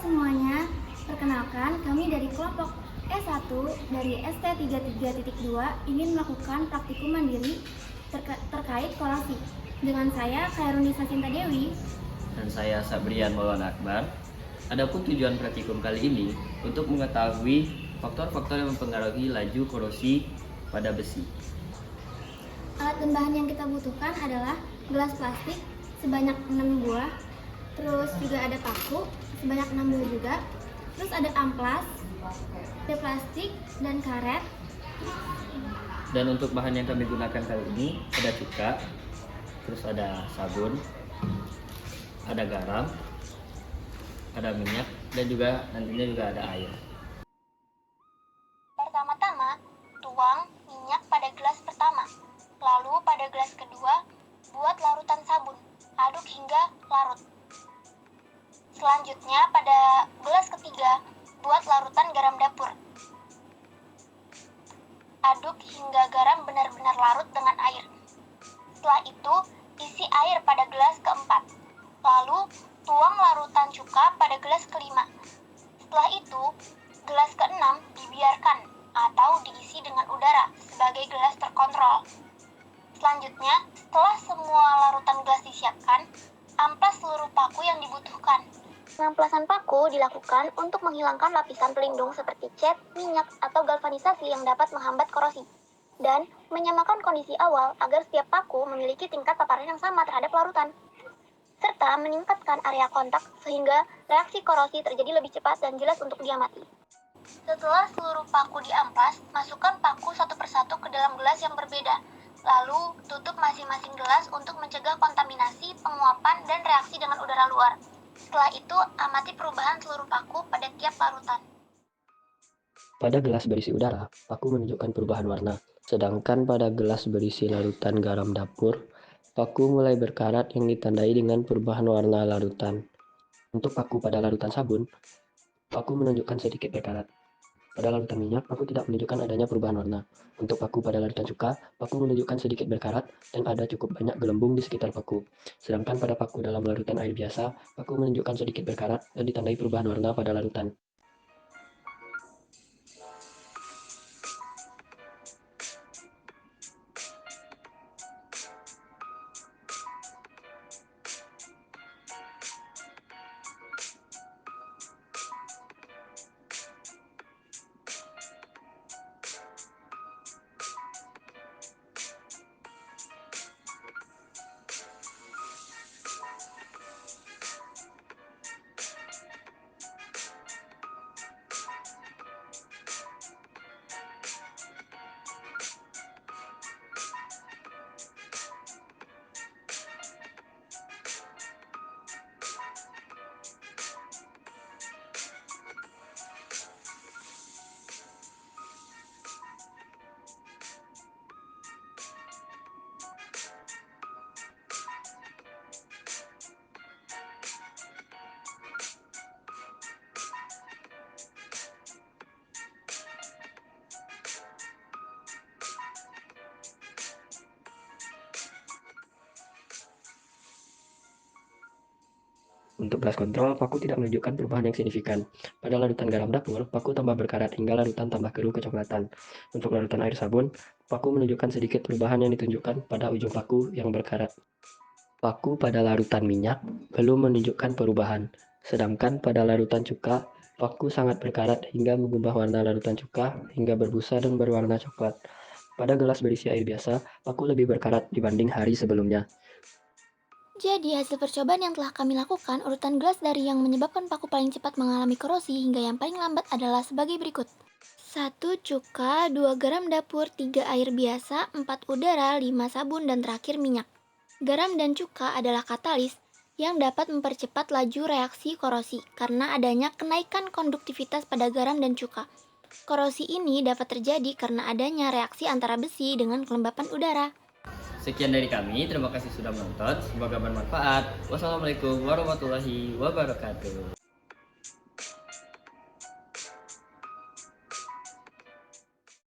semuanya, perkenalkan kami dari kelompok S1 dari ST33.2 ingin melakukan praktikum mandiri terkait korasi. Dengan saya, Khairunisa Sinta Dewi. Dan saya Sabrian Maulana Akbar. Adapun tujuan praktikum kali ini untuk mengetahui faktor-faktor yang mempengaruhi laju korosi pada besi. Alat dan bahan yang kita butuhkan adalah gelas plastik sebanyak 6 buah, terus juga ada paku sebanyak 6 buah juga, terus ada amplas, ada plastik, dan karet. Dan untuk bahan yang kami gunakan kali ini ada cuka, terus ada sabun, ada garam, ada minyak, dan juga nantinya juga ada air. Pertama-tama, tuang minyak pada gelas pertama. Lalu pada gelas kedua, buat larutan sabun. Aduk hingga larut. Selanjutnya pada gelas ketiga, buat larutan garam dapur. Aduk hingga garam benar-benar larut dengan air. Setelah itu, isi air pada gelas keempat. Lalu, tuang larutan cuka pada gelas kelima. Setelah itu, gelas keenam dibiarkan atau diisi dengan udara sebagai gelas terkontrol. Selanjutnya, setelah semua larutan gelas disiapkan, amplas seluruh paku yang dibutuhkan. Pengamplasan paku dilakukan untuk menghilangkan lapisan pelindung seperti cat, minyak, atau galvanisasi yang dapat menghambat korosi, dan menyamakan kondisi awal agar setiap paku memiliki tingkat paparan yang sama terhadap larutan, serta meningkatkan area kontak sehingga reaksi korosi terjadi lebih cepat dan jelas untuk diamati. Setelah seluruh paku diamplas, masukkan paku satu persatu ke dalam gelas yang berbeda. Lalu, tutup masing-masing gelas untuk mencegah kontaminasi, penguapan, dan reaksi dengan udara luar. Setelah itu, amati perubahan seluruh paku pada tiap larutan. Pada gelas berisi udara, paku menunjukkan perubahan warna. Sedangkan pada gelas berisi larutan garam dapur, paku mulai berkarat yang ditandai dengan perubahan warna larutan. Untuk paku pada larutan sabun, paku menunjukkan sedikit berkarat. Pada larutan minyak, paku tidak menunjukkan adanya perubahan warna. Untuk paku pada larutan cuka, paku menunjukkan sedikit berkarat dan ada cukup banyak gelembung di sekitar paku. Sedangkan pada paku dalam larutan air biasa, paku menunjukkan sedikit berkarat dan ditandai perubahan warna pada larutan. Untuk gelas kontrol, paku tidak menunjukkan perubahan yang signifikan. Pada larutan garam dapur, paku tambah berkarat hingga larutan tambah keruh kecoklatan. Untuk larutan air sabun, paku menunjukkan sedikit perubahan yang ditunjukkan pada ujung paku yang berkarat. Paku pada larutan minyak belum menunjukkan perubahan, sedangkan pada larutan cuka, paku sangat berkarat hingga mengubah warna larutan cuka hingga berbusa dan berwarna coklat. Pada gelas berisi air biasa, paku lebih berkarat dibanding hari sebelumnya. Jadi, hasil percobaan yang telah kami lakukan, urutan gelas dari yang menyebabkan paku paling cepat mengalami korosi hingga yang paling lambat adalah sebagai berikut. 1 cuka, 2 garam dapur, 3 air biasa, 4 udara, 5 sabun, dan terakhir minyak. Garam dan cuka adalah katalis yang dapat mempercepat laju reaksi korosi karena adanya kenaikan konduktivitas pada garam dan cuka. Korosi ini dapat terjadi karena adanya reaksi antara besi dengan kelembapan udara. Sekian dari kami, terima kasih sudah menonton, semoga bermanfaat. Wassalamualaikum warahmatullahi wabarakatuh.